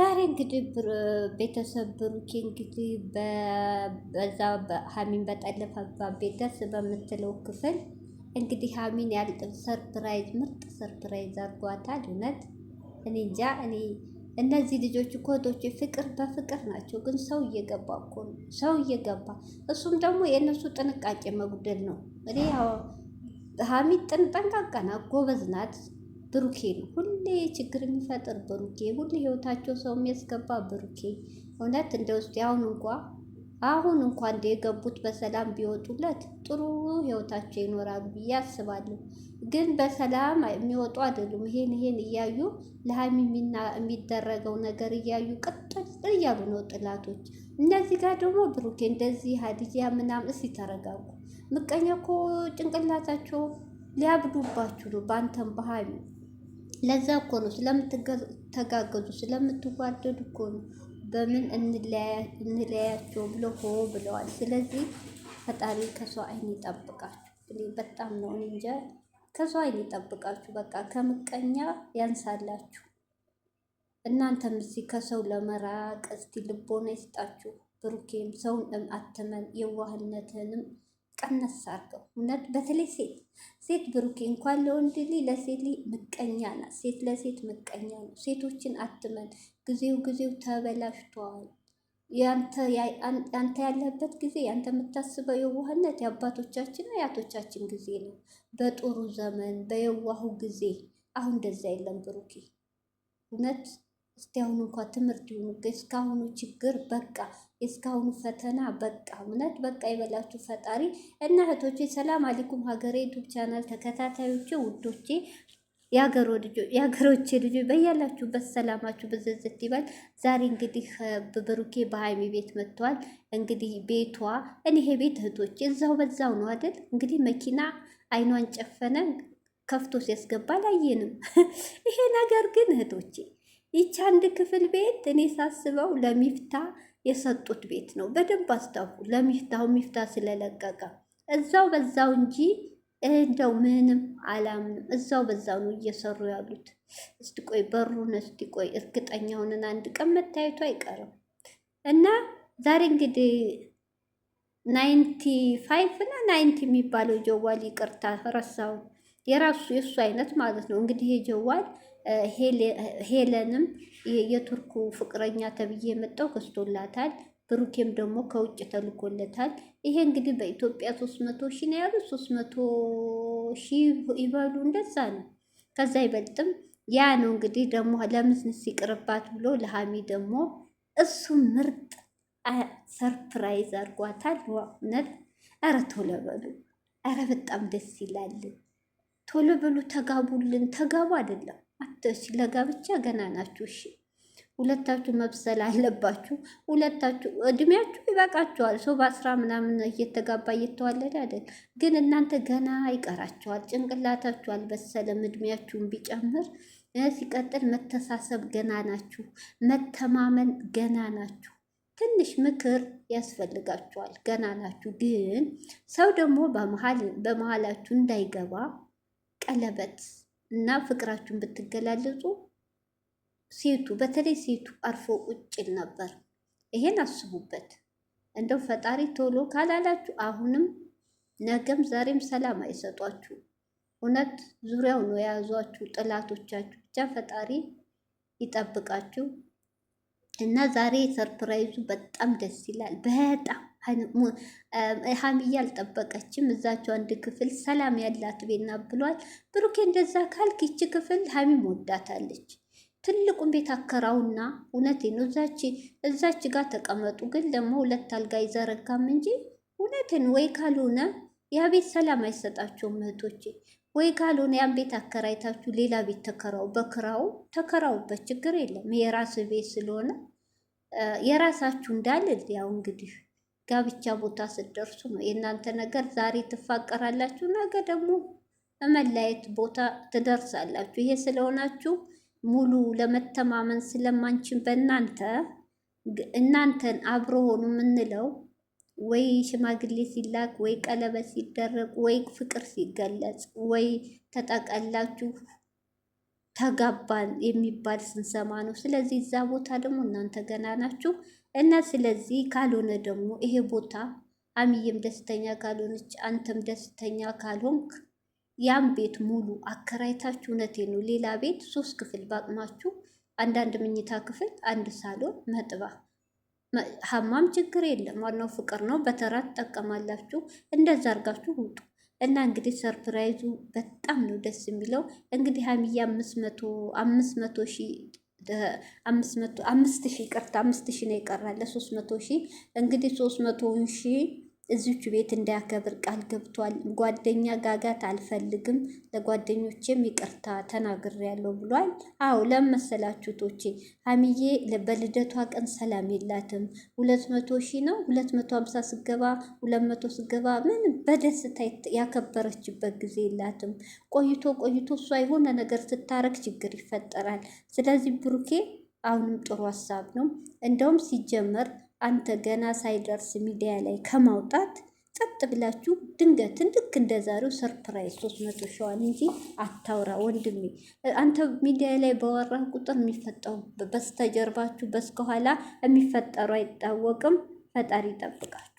ዛሬ እንግዲህ ቤተሰብ ብሩኬ እንግዲህ በዛ ሀሚን በጠለፈባት ቤት ደስ በምትለው ክፍል እንግዲህ ሀሚን ሰርፕራይዝ ምርጥ ሰርፕራይዝ አድርጓታል። እውነት እኔ እንጃ እነዚህ ልጆች ኮቶች ፍቅር በፍቅር ናቸው፣ ግን ሰው እየገባ እኮ ነው፣ ሰው እየገባ እሱም ደግሞ የእነሱ ጥንቃቄ መጉደል ነው። እኔ ሀሚ ጠንቃቃ ናት፣ ጎበዝ ናት። ብሩኬ ነው ሁሌ ችግር የሚፈጥር ብሩኬ፣ ሁሌ ህይወታቸው ሰው የሚያስገባ ብሩኬ። እውነት እንደ ውስጥ አሁን እንኳ እንደ የገቡት በሰላም ቢወጡለት ጥሩ ህይወታቸው ይኖራሉ ብዬ አስባለሁ። ግን በሰላም የሚወጡ አይደሉም። ይሄን እያዩ ለሀሚ የሚደረገው ነገር እያዩ ቅጥል እያሉ ነው ጥላቶች። እነዚህ ጋር ደግሞ ብሩኬ እንደዚህ ሀዲያ ምናምን። እስኪ ተረጋጉ። ምቀኛ እኮ ጭንቅላታቸው ሊያብዱባችሁ ነው በአንተም በሀሚ። ለዛ እኮ ነው ስለምትተጋገዙ ስለምትዋደዱ እኮ ነው በምን እንለያቸው ብለው ብለዋል። ስለዚህ ፈጣሪ ከሰው አይን ይጠብቃችሁ። በጣም ነው እንጃ፣ ከሰው አይን ይጠብቃችሁ። በቃ ከምቀኛ ያንሳላችሁ። እናንተም እስኪ ከሰው ለመራቅ እስቲ ልቦና ይስጣችሁ። ብሩኬም ሰውን አትመን፣ የዋህነትንም ቀነስ አድርገው። እውነት በተለይ ሴት ብሩኬ እንኳን ለወንድ ልጅ ለሴት ልጅ ምቀኛ ናት። ሴት ለሴት ምቀኛ ነው። ሴቶችን አትመን። ጊዜው ተበላሽቷል። ያንተ ያለበት ጊዜ ያንተ የምታስበው የዋህነት የአባቶቻችን የአያቶቻችን ጊዜ ነው። በጥሩ ዘመን በየዋሁ ጊዜ። አሁን እንደዛ የለም ብሩኬ እውነት። እስቲ አሁን እንኳ ትምህርት ይሁኑ። እስካሁኑ ችግር በቃ፣ እስካሁኑ ፈተና በቃ፣ እውነት በቃ ይበላችሁ ፈጣሪ። እና እህቶቼ ሰላም አለይኩም ሀገሬ ዩቱብ ቻናል ተከታታዮቼ ውዶቼ፣ የሀገሮቼ ልጆች በያላችሁበት ሰላማችሁ ብዝዝት ይበል። ዛሬ እንግዲህ ብሩኬ በሀይሚ ቤት መጥቷል። እንግዲህ ቤቷ ይሄ ቤት እህቶቼ እዛው በዛው ነው አይደል? እንግዲህ መኪና አይኗን ጨፈነ ከፍቶ ሲያስገባ አላየንም። ይሄ ነገር ግን እህቶቼ ይቺ አንድ ክፍል ቤት እኔ ሳስበው ለሚፍታ የሰጡት ቤት ነው። በደንብ አስታውቁ። ሚፍታ ስለለቀቀ እዛው በዛው እንጂ እንደው ምንም አላምንም። እዛው በዛው ነው እየሰሩ ያሉት። እስቲ ቆይ በሩን እስቲ ቆይ እርግጠኛ ሆነን አንድ ቀን መታየቱ አይቀርም። እና ዛሬ እንግዲህ 95 እና 90 የሚባለው ጀዋል ይቅርታ ረሳው፣ የእሱ አይነት ማለት ነው። እንግዲህ ይሄ ጀዋል ሄለንም የቱርኩ ፍቅረኛ ተብዬ የመጣው ገዝቶላታል። ብሩኬም ደግሞ ከውጭ ተልኮለታል። ይሄ እንግዲህ በኢትዮጵያ 300 ሺህ ነው ያሉት። 300 ሺህ ይበሉ እንደዛ ነው፣ ከዛ አይበልጥም። ያ ነው እንግዲህ ደግሞ ለምን ሲቅርባት ብሎ ለሀሚ ደግሞ እሱ ምርጥ ሰርፕራይዝ አድርጓታል። እውነት ኧረ ቶሎ በሉ፣ ኧረ በጣም ደስ ይላል። ቶሎ በሉ ተጋቡልን። ተጋቡ አይደለም አትሽ ለጋብቻ ገና ናችሁ። እሺ ሁለታችሁ መብሰል አለባችሁ። ሁለታችሁ እድሜያችሁ ይበቃችኋል። ሰው በ10 ምናምን እየተጋባ እየተዋለደ አይደል? ግን እናንተ ገና ይቀራችኋል። ጭንቅላታችሁ አልበሰለም። እድሜያችሁን ቢጨምር ሲቀጥል መተሳሰብ ገና ናችሁ። መተማመን ገና ናችሁ። ትንሽ ምክር ያስፈልጋችኋል። ገና ናችሁ። ግን ሰው ደግሞ በመሀላችሁ እንዳይገባ ቀለበት እና ፍቅራችሁን ብትገላለጹ ሴቱ በተለይ ሴቱ አርፎ ቁጭል ነበር። ይሄን አስቡበት። እንደው ፈጣሪ ቶሎ ካላላችሁ አሁንም ነገም ዛሬም ሰላም አይሰጧችሁ። እውነት ዙሪያው ነው የያዟችሁ ጥላቶቻችሁ። ብቻ ፈጣሪ ይጠብቃችሁ። እና ዛሬ ሰርፕራይዙ በጣም ደስ ይላል። በጣም ሀሚዬ አልጠበቀችም። እዛቸው አንድ ክፍል ሰላም ያላት ቤና ብሏል ብሩኬ። እንደዛ ካልክ ይቺ ክፍል ሀሚም ወዳታለች። ትልቁን ቤት አከራውና እውነቴ ነው እዛች ጋር ተቀመጡ። ግን ደግሞ 2 አልጋ አይዘረጋም እንጂ እውነትን ወይ ካልሆነ ያ ቤት ሰላም አይሰጣቸውም እህቶቼ። ወይ ካልሆነ ያን ቤት አከራይታችሁ ሌላ ቤት ተከራው፣ በክራው ተከራውበት፣ ችግር የለም። የራስ ቤት ስለሆነ የራሳችሁ እንዳልል ያው እንግዲህ ጋብቻ ቦታ ስትደርሱ ነው የእናንተ ነገር። ዛሬ ትፋቀራላችሁ፣ ነገ ደግሞ መለያየት ቦታ ትደርሳላችሁ። ይሄ ስለሆናችሁ ሙሉ ለመተማመን ስለማንችን እናንተን አብሮ ሆኑ የምንለው ወይ ሽማግሌ ሲላክ ወይ ቀለበት ሲደረግ ወይ ፍቅር ሲገለጽ ወይ ተጠቀላችሁ ተጋባን የሚባል ስንሰማ ነው። ስለዚህ እዛ ቦታ ደግሞ እናንተ ገና ናችሁ እና ስለዚህ ካልሆነ ደግሞ ይሄ ቦታ አሚዬም ደስተኛ ካልሆነች አንተም ደስተኛ ካልሆንክ ያን ቤት ሙሉ አከራይታችሁ፣ እውነቴ ነው፣ ሌላ ቤት 3 ክፍል ባቅማችሁ፣ አንዳንድ መኝታ ክፍል፣ አንድ ሳሎን፣ መጥባ ሀማም ችግር የለም። ዋናው ፍቅር ነው። በተራ ትጠቀማላችሁ። እንደዛ አድርጋችሁ ውጡ እና እንግዲህ ሰርፕራይዙ በጣም ነው ደስ የሚለው። እንግዲህ ሀሚዬ 500,000 ይቅርታ 5,000 ነው የቀራለ 300,000 እንግዲህ 300,000 እዚቹ ቤት እንዳያከብር ቃል ገብቷል። ጓደኛ ጋጋት አልፈልግም፣ ለጓደኞቼም ይቅርታ ተናግሬያለሁ ብሏል። አዎ ለመሰላችሁ ቶቼ ሀሚዬ በልደቷ ቀን ሰላም የላትም። 200,000 ነው 250 ስገባ 200 ስገባ ምን በደስታ ያከበረችበት ጊዜ የላትም። ቆይቶ እሷ የሆነ ነገር ስታረግ ችግር ይፈጠራል። ስለዚህ ብሩኬ አሁንም ጥሩ ሀሳብ ነው። እንደውም ሲጀመር አንተ ገና ሳይደርስ ሚዲያ ላይ ከማውጣት ጸጥ ብላችሁ ድንገትን ልክ እንደ ዛሬው ሰርፕራይዝ 300,000 እንጂ አታውራ ወንድሜ። አንተ ሚዲያ ላይ በወራህ ቁጥር የሚፈጠሩ በስተጀርባችሁ በስከኋላ የሚፈጠሩ አይታወቅም። ፈጣሪ ይጠብቃል።